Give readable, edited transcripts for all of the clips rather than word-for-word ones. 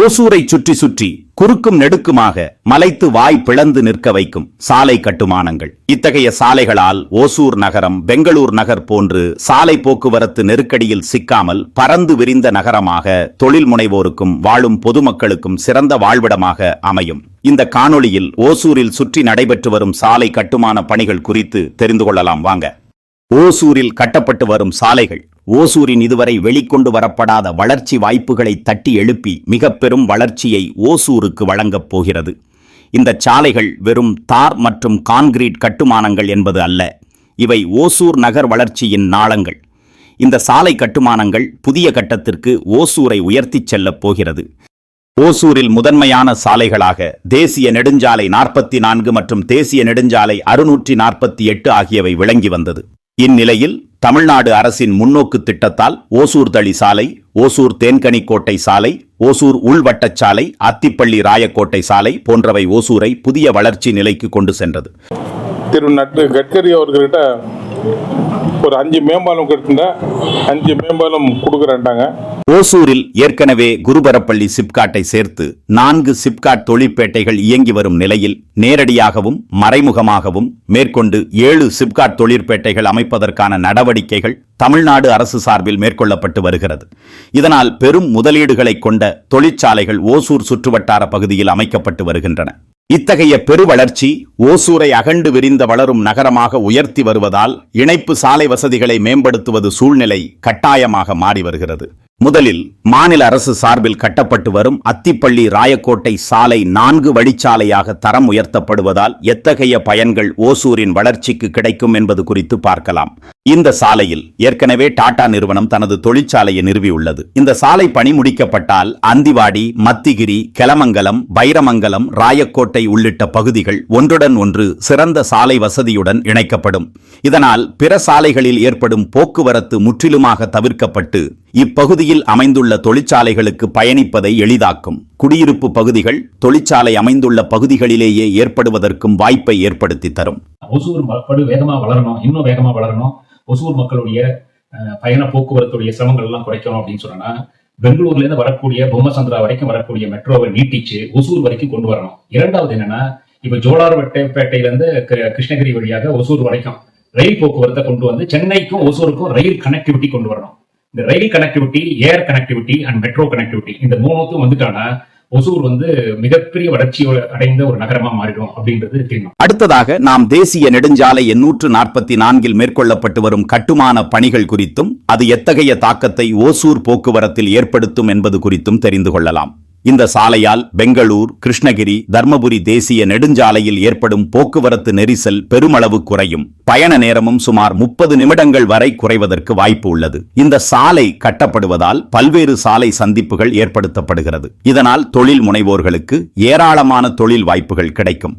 ஓசூரை சுற்றி சுற்றி குறுக்கும் நெடுக்குமாக மலைத்து வாய் பிளந்து நிற்க வைக்கும் சாலை கட்டுமானங்கள். இத்தகைய சாலைகளால் ஓசூர் நகரம் பெங்களூர் நகர் போன்று சாலை போக்குவரத்து நெருக்கடியில் சிக்காமல் பறந்து விரிந்த நகரமாக தொழில் முனைவோருக்கும் வாழும் பொதுமக்களுக்கும் சிறந்த வாழ்விடமாக அமையும். இந்த காணொளியில் ஓசூரில் சுற்றி நடைபெற்று வரும் சாலை கட்டுமான பணிகள் குறித்து தெரிந்து கொள்ளலாம் வாங்க. ஓசூரில் கட்டப்பட்டு வரும் சாலைகள் ஓசூரின் இதுவரை வெளிக்கொண்டு வரப்படாத வளர்ச்சி வாய்ப்புகளை தட்டி எழுப்பி மிக பெரும் வளர்ச்சியை ஓசூருக்கு வழங்கப் போகிறது. இந்த சாலைகள் வெறும் தார் மற்றும் கான்கிரீட் கட்டுமானங்கள் என்பது அல்ல, இவை ஓசூர் நகர் வளர்ச்சியின் நாளங்கள். இந்த சாலை கட்டுமானங்கள் புதிய கட்டத்திற்கு ஓசூரை உயர்த்திச் செல்லப் போகிறது. ஓசூரில் முதன்மையான சாலைகளாக தேசிய நெடுஞ்சாலை 44 மற்றும் தேசிய நெடுஞ்சாலை 648 ஆகியவை விளங்கி வந்தது. இந்நிலையில் தமிழ்நாடு அரசின் முன்னோக்கு திட்டத்தால் ஓசூர் தளி சாலை, ஓசூர் தேன்கனிக்கோட்டை சாலை, ஓசூர் உள்வட்டச்சாலை, அத்திப்பள்ளி ராயக்கோட்டை சாலை போன்றவை ஓசூரை புதிய வளர்ச்சி நிலைக்கு கொண்டு சென்றது. திரு கட்கரி அவர்கிட்ட ஒரு 5 மேம்பாலம் கொடுத்துருந்தா 5 மேம்பாலம் கொடுக்குறாங்க. ஓசூரில் ஏற்கனவே குருபரப்பள்ளி சிப்காட்டை சேர்த்து 4 சிப்காட் தொழிற்பேட்டைகள் இயங்கி வரும் நிலையில் நேரடியாகவும் மறைமுகமாகவும் மேற்கொண்டு 7 சிப்காட் தொழிற்பேட்டைகள் அமைப்பதற்கான நடவடிக்கைகள் தமிழ்நாடு அரசு சார்பில் மேற்கொள்ளப்பட்டு வருகிறது. இதனால் பெரும் முதலீடுகளை கொண்ட தொழிற்சாலைகள் ஓசூர் சுற்றுவட்டார பகுதியில் அமைக்கப்பட்டு வருகின்றன. இத்தகைய பெருவளர்ச்சி ஓசூரை அகண்டு விரிந்த வளரும் நகரமாக உயர்த்தி வருவதால் இணைப்பு சாலை வசதிகளை மேம்படுத்துவது சூழ்நிலை கட்டாயமாக மாறி வருகிறது. முதலில் மாநில அரசு சார்பில் கட்டப்பட்டு வரும் அத்திப்பள்ளி ராயக்கோட்டை சாலை 4 வழிச்சாலையாக தரம் உயர்த்தப்படுவதால் எத்தகைய பயன்கள் ஓசூரின் வளர்ச்சிக்கு கிடைக்கும் என்பது குறித்து பார்க்கலாம். இந்த சாலையில் ஏற்கனவே டாடா நிறுவனம் தனது தொழிற்சாலையை நிறுவியுள்ளது. இந்த சாலை பணி முடிக்கப்பட்டால் அந்திவாடி, மத்திகிரி, கெலமங்கலம், பைரமங்கலம், ராயக்கோட்டை உள்ளிட்ட பகுதிகள் ஒன்றுடன் ஒன்று சிறந்த சாலை வசதியுடன் இணைக்கப்படும். இதனால் பிற சாலைகளில் ஏற்படும் போக்குவரத்து முற்றிலுமாக தவிர்க்கப்பட்டு இப்பகுதியில் அமைந்துள்ள தொழிற்சாலைகளுக்கு பயணிப்பதை எளிதாக்கும். குடியிருப்பு பகுதிகள் தொழிற்சாலை அமைந்துள்ள பகுதிகளிலேயே ஏற்படுவதற்கும் வாய்ப்பை ஏற்படுத்தி தரும். ஓசூர் மக்கள் வேகமா வளரணும், இன்னும் வேகமா வளரணும், ஓசூர் மக்களுடைய பயண போக்குவரத்துடைய சிரமங்கள் எல்லாம் குறைக்கணும் அப்படின்னு சொன்னா பெங்களூர்ல இருந்து வரக்கூடிய பொம்மசந்திரா வரைக்கும் வரக்கூடிய மெட்ரோவை நீட்டிச்சு ஓசூர் வரைக்கும் கொண்டு வரணும். இரண்டாவது என்னன்னா, இப்ப ஜோலார்பேட்டையில இருந்து கிருஷ்ணகிரி வழியாக ஓசூர் வரைக்கும் ரயில் போக்குவரத்தை கொண்டு வந்து சென்னைக்கும் ஓசூருக்கும் ரயில் கனெக்டிவிட்டி கொண்டு வரணும். இந்த rail connectivity, air connectivity and metro connectivity இந்த மூணுக்கும் வந்துட்டானா ஓசூர் மிகப்பெரிய வளர்ச்சி அடைந்த ஒரு நகரமா மாறிடும் அப்படின்றது தெரியும். அடுத்ததாக நாம் தேசிய நெடுஞ்சாலை 844 மேற்கொள்ளப்பட்டு வரும் கட்டுமான பணிகள் குறித்தும் அது எத்தகைய தாக்கத்தை ஓசூர் போக்குவரத்தில் ஏற்படுத்தும் என்பது குறித்தும் தெரிந்து கொள்ளலாம். இந்த சாலையால் பெங்களூர், கிருஷ்ணகிரி, தர்மபுரி தேசிய நெடுஞ்சாலையில் ஏற்படும் போக்குவரத்து நெரிசல் பெருமளவு குறையும். பயண நேரமும் சுமார் 30 நிமிடங்கள் வரை குறைவதற்கு வாய்ப்பு உள்ளது. இந்த சாலை கட்டப்படுவதால் பல்வேறு சாலை சந்திப்புகள் ஏற்படுத்தப்படுகிறது. இதனால் தொழில் முனைவோர்களுக்கு ஏராளமான தொழில் வாய்ப்புகள் கிடைக்கும்.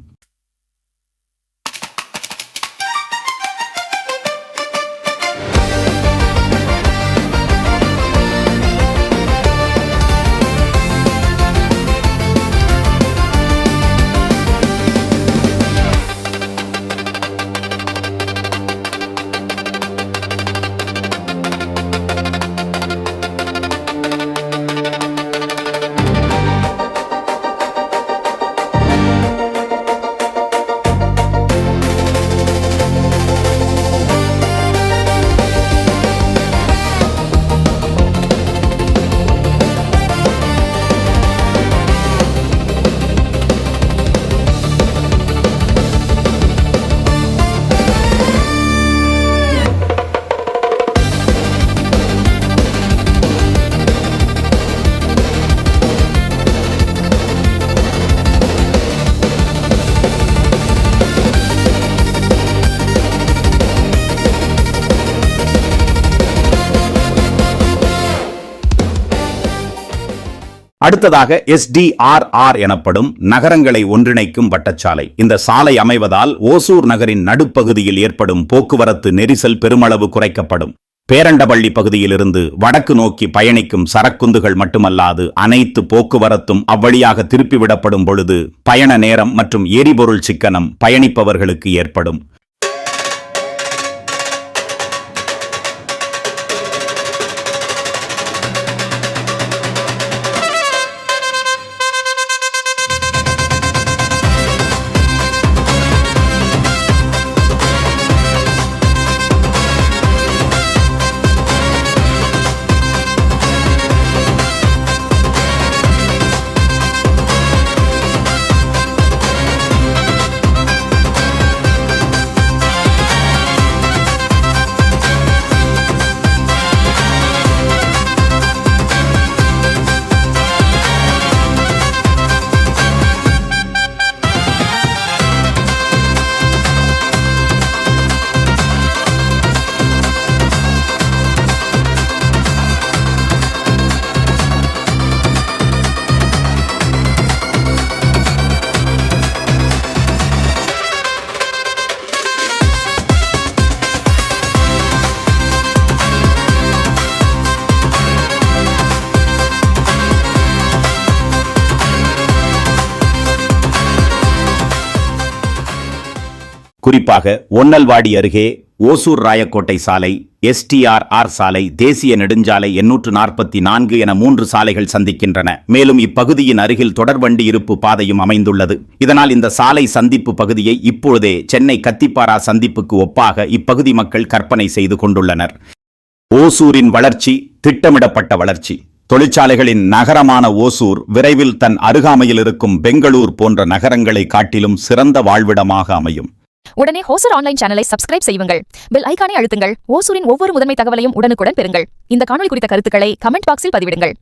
அடுத்ததாக SDRR எனப்படும் நகரங்களை ஒன்றிணைக்கும் வட்டச்சாலை. இந்த சாலை அமைவதால் ஓசூர் நகரின் நடுப்பகுதியில் ஏற்படும் போக்குவரத்து நெரிசல் பெருமளவு குறைக்கப்படும். பேரண்டபள்ளி பகுதியிலிருந்து வடக்கு நோக்கி பயணிக்கும் சரக்குந்துகள் மட்டுமல்லாது அனைத்து போக்குவரத்தும் அவ்வழியாக திருப்பிவிடப்படும் பொழுது பயண நேரம் மற்றும் எரிபொருள் சிக்கனம் பயணிப்பவர்களுக்கு ஏற்படும். குறிப்பாக ஒன்னல்வாடி அருகே ஓசூர் ராயக்கோட்டை சாலை, STRR சாலை, தேசிய நெடுஞ்சாலை 844 என 3 சாலைகள் சந்திக்கின்றன. மேலும் இப்பகுதியின் அருகில் தொடர்வண்டி இருப்பு பாதையும் அமைந்துள்ளது. இதனால் இந்த சாலை சந்திப்பு பகுதியை இப்பொழுதே சென்னை கத்திப்பாரா சந்திப்புக்கு ஒப்பாக இப்பகுதி மக்கள் கற்பனை செய்து கொண்டுள்ளனர். ஓசூரின் வளர்ச்சி திட்டமிடப்பட்ட வளர்ச்சி. தொழிற்சாலைகளின் நகரமான ஓசூர் விரைவில் தன் அருகாமையில் இருக்கும் பெங்களூர் போன்ற நகரங்களை காட்டிலும் சிறந்த வாழ்விடமாக அமையும். உடனே ஹோசூர் ஆன்லைன் சேனலை சப்ஸ்கிரைப் செய்யுங்கள். பெல் ஐகானை அழுத்துங்கள். ஓசூரின் ஒவ்வொரு முதன்மை தகவலையும் உடனுக்குடன் பெறுங்கள். இந்த காணொளி குறித்த கருத்துக்களை கமெண்ட் பாக்ஸில் பதிவிடுங்கள்.